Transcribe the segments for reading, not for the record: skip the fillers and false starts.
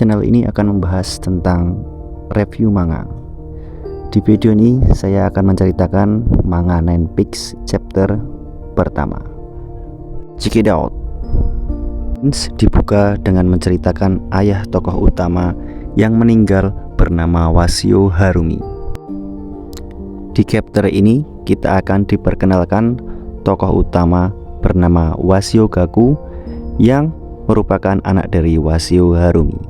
Channel ini akan membahas tentang review manga. Di video ini saya akan menceritakan manga Nine Peaks chapter pertama. Check it out. Dibuka dengan menceritakan ayah tokoh utama yang meninggal bernama Wasio Harumi. Di chapter ini kita akan diperkenalkan tokoh utama bernama Wasio Gaku yang merupakan anak dari Wasio Harumi.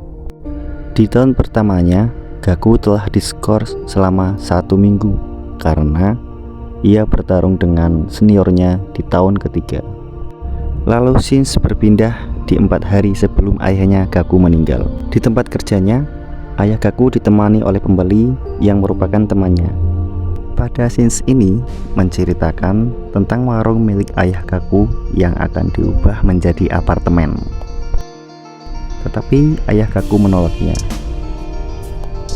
Di tahun pertamanya, Gaku telah diskors selama 1 minggu karena ia bertarung dengan seniornya di tahun ketiga. Lalu scenes berpindah di 4 hari sebelum ayahnya Gaku meninggal. Di tempat kerjanya, ayah Gaku ditemani oleh pembeli yang merupakan temannya. Pada scenes ini menceritakan tentang warung milik ayah Gaku yang akan diubah menjadi apartemen. Tetapi ayah Gaku menolaknya.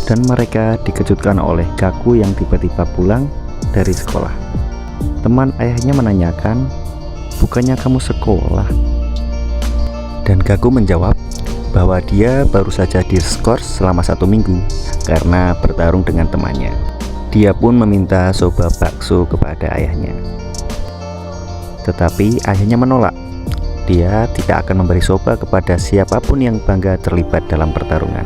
Dan mereka dikejutkan oleh Gaku yang tiba-tiba pulang dari sekolah. Teman ayahnya menanyakan, "Bukannya kamu sekolah?" Dan Gaku menjawab bahwa dia baru saja diskors selama 1 minggu karena bertarung dengan temannya. Dia pun meminta soba bakso kepada ayahnya. Tetapi ayahnya menolak. Dia tidak akan memberi soba kepada siapapun yang bangga terlibat dalam pertarungan.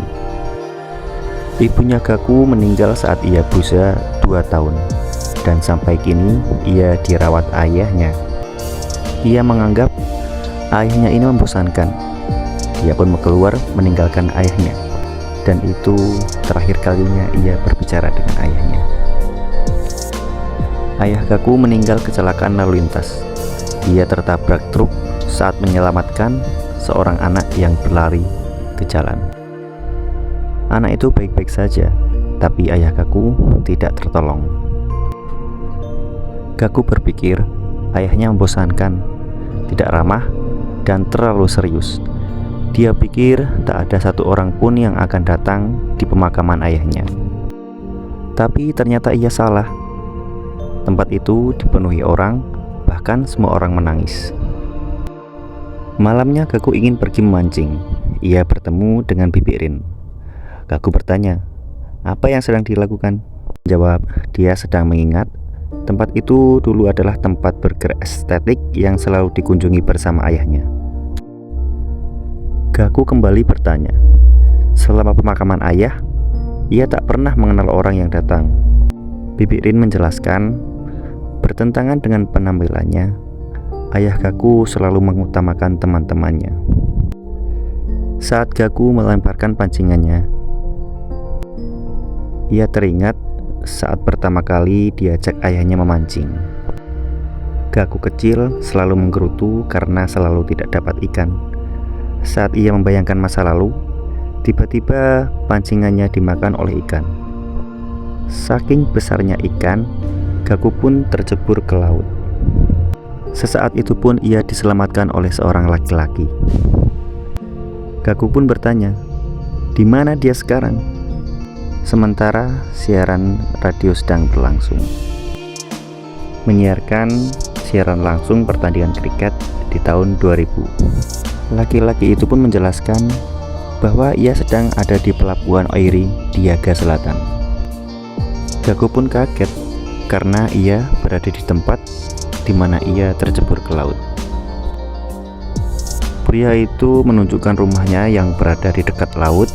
Ibunya Gaku meninggal saat ia berusia 2 tahun, dan sampai kini ia dirawat ayahnya. Ia menganggap ayahnya ini membosankan. Dia pun keluar meninggalkan ayahnya, dan itu terakhir kalinya ia berbicara dengan ayahnya. Ayah Gaku meninggal kecelakaan lalu lintas. Dia tertabrak truk saat menyelamatkan seorang anak yang berlari ke jalan. Anak itu baik-baik saja, tapi ayah Gaku tidak tertolong. Gaku berpikir ayahnya membosankan, tidak ramah, dan terlalu serius. Dia pikir tak ada satu orang pun yang akan datang di pemakaman ayahnya. Tapi ternyata ia salah. Tempat itu dipenuhi orang, bahkan semua orang menangis. Malamnya Gaku ingin pergi memancing. Ia bertemu dengan Bibi Rin. Gaku bertanya, apa yang sedang dilakukan? Jawab, dia sedang mengingat tempat itu dulu adalah tempat burger estetik yang selalu dikunjungi bersama ayahnya. Gaku kembali bertanya, selama pemakaman ayah, ia tak pernah mengenal orang yang datang. Bibi Rin menjelaskan, bertentangan dengan penampilannya, ayah Gaku selalu mengutamakan teman-temannya. Saat Gaku melemparkan pancingannya, ia teringat saat pertama kali diajak ayahnya memancing. Gaku kecil selalu menggerutu karena selalu tidak dapat ikan. Saat ia membayangkan masa lalu, tiba-tiba pancingannya dimakan oleh ikan. Saking besarnya ikan, Gaku pun tercebur ke laut. Sesaat itu pun ia diselamatkan oleh seorang laki-laki. Gaku pun bertanya, di mana dia sekarang? Sementara siaran radio sedang berlangsung, menyiarkan siaran langsung pertandingan kriket di tahun 2000. Laki-laki itu pun menjelaskan bahwa ia sedang ada di pelabuhan Oiri di Yaga Selatan. Gaku pun kaget karena ia berada di tempat di mana ia tercebur ke laut. Pria itu menunjukkan rumahnya yang berada di dekat laut,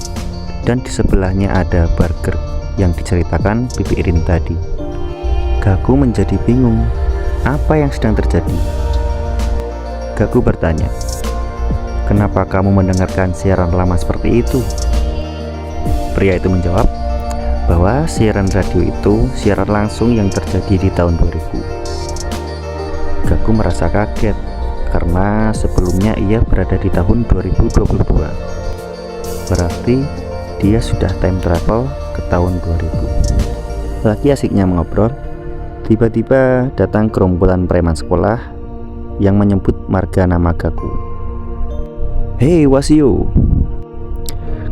dan di sebelahnya ada burger yang diceritakan Bibi Rin tadi. Gaku menjadi bingung, apa yang sedang terjadi? Gaku bertanya, kenapa kamu mendengarkan siaran lama seperti itu? Pria itu menjawab bahwa siaran radio itu siaran langsung yang terjadi di tahun 2000. Gaku merasa kaget karena sebelumnya ia berada di tahun 2022. Berarti dia sudah time travel ke tahun 2000. Lagi asiknya mengobrol, tiba-tiba datang gerombolan preman sekolah yang menyebut marga nama Gaku. "Hei Wasio!"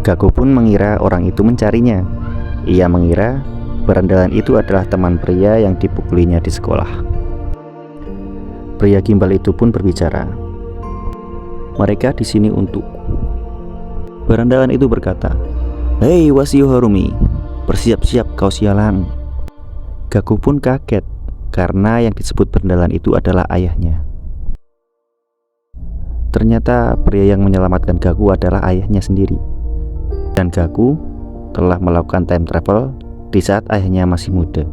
Gaku pun mengira orang itu mencarinya. Ia mengira berandalan itu adalah teman pria yang dipukulinya di sekolah. Pria gimbal itu pun berbicara, "Mereka di sini untukku." Berandalan itu berkata, "Hei Wasio Harumi, bersiap-siap kau sialan." Gaku pun kaget karena yang disebut berandalan itu adalah ayahnya. Ternyata pria yang menyelamatkan Gaku adalah ayahnya sendiri. Dan Gaku telah melakukan time travel di saat ayahnya masih muda.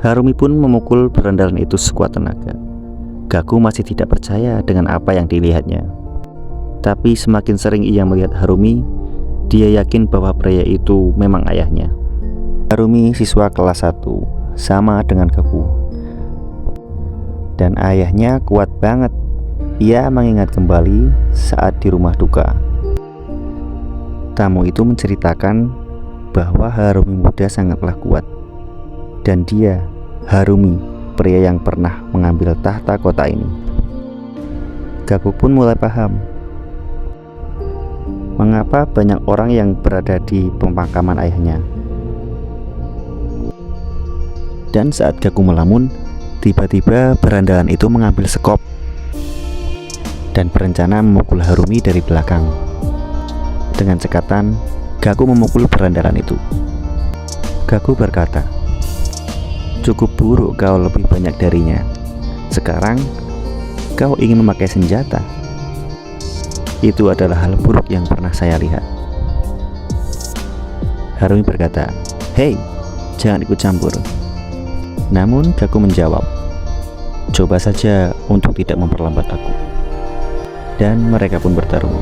Harumi pun memukul berandalan itu sekuat tenaga. Gaku masih tidak percaya dengan apa yang dilihatnya. Tapi semakin sering ia melihat Harumi, dia yakin bahwa pria itu memang ayahnya. Harumi siswa kelas 1, sama dengan Gaku. Dan ayahnya kuat banget. Ia mengingat kembali saat di rumah duka. Tamu itu menceritakan bahwa Harumi muda sangatlah kuat. Dan dia, Harumi, pria yang pernah mengambil tahta kota ini. Gaku pun mulai paham mengapa banyak orang yang berada di pemakaman ayahnya. Dan saat Gaku melamun, tiba-tiba berandalan itu mengambil sekop dan berencana memukul Harumi dari belakang. Dengan cekatan, Gaku memukul berandalan itu. Gaku berkata, "Cukup buruk kau lebih banyak darinya. Sekarang kau ingin memakai senjata. Itu adalah hal buruk yang pernah saya lihat." Harumi berkata, "Hei, jangan ikut campur." Namun Gaku menjawab, "Coba saja untuk tidak memperlambat aku." Dan mereka pun bertarung.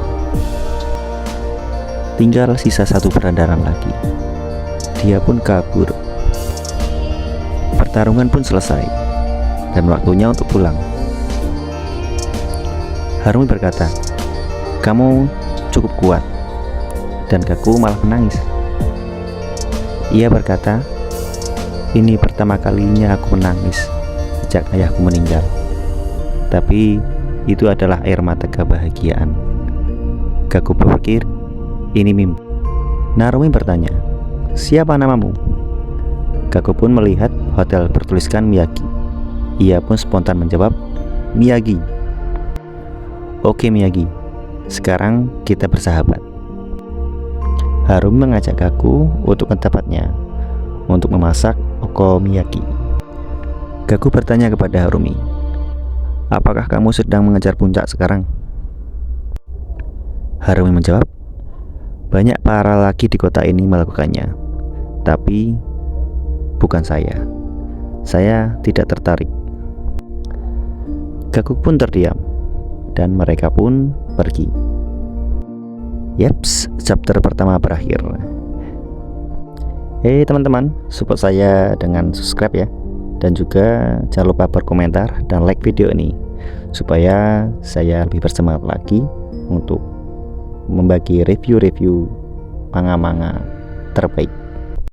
Tinggal sisa satu berandalan lagi. Dia pun kabur. Pertarungan pun selesai dan waktunya untuk pulang. Harumi berkata, "Kamu cukup kuat." Dan Gaku malah menangis. Ia berkata, "Ini pertama kalinya aku menangis sejak ayahku meninggal. Tapi itu adalah air mata kebahagiaan." Gaku berpikir, ini mimpi. Narumi bertanya, "Siapa namamu?" Gaku pun melihat hotel bertuliskan Miyagi. Ia pun spontan menjawab, "Miyagi." "Oke Miyagi, sekarang kita bersahabat." Harumi mengajak Gaku untuk ke tempatnya untuk memasak okonomiyaki. Gaku bertanya kepada Harumi, "Apakah kamu sedang mengejar puncak sekarang?" Harumi menjawab, "Banyak para laki di kota ini melakukannya, tapi bukan saya. Saya tidak tertarik." Gaku pun terdiam dan mereka pun pergi. Yaps, chapter pertama berakhir. Hey teman-teman, support saya dengan subscribe ya. Dan juga jangan lupa berkomentar dan like video ini supaya saya lebih bersemangat lagi untuk membagi review-review manga-manga terbaik.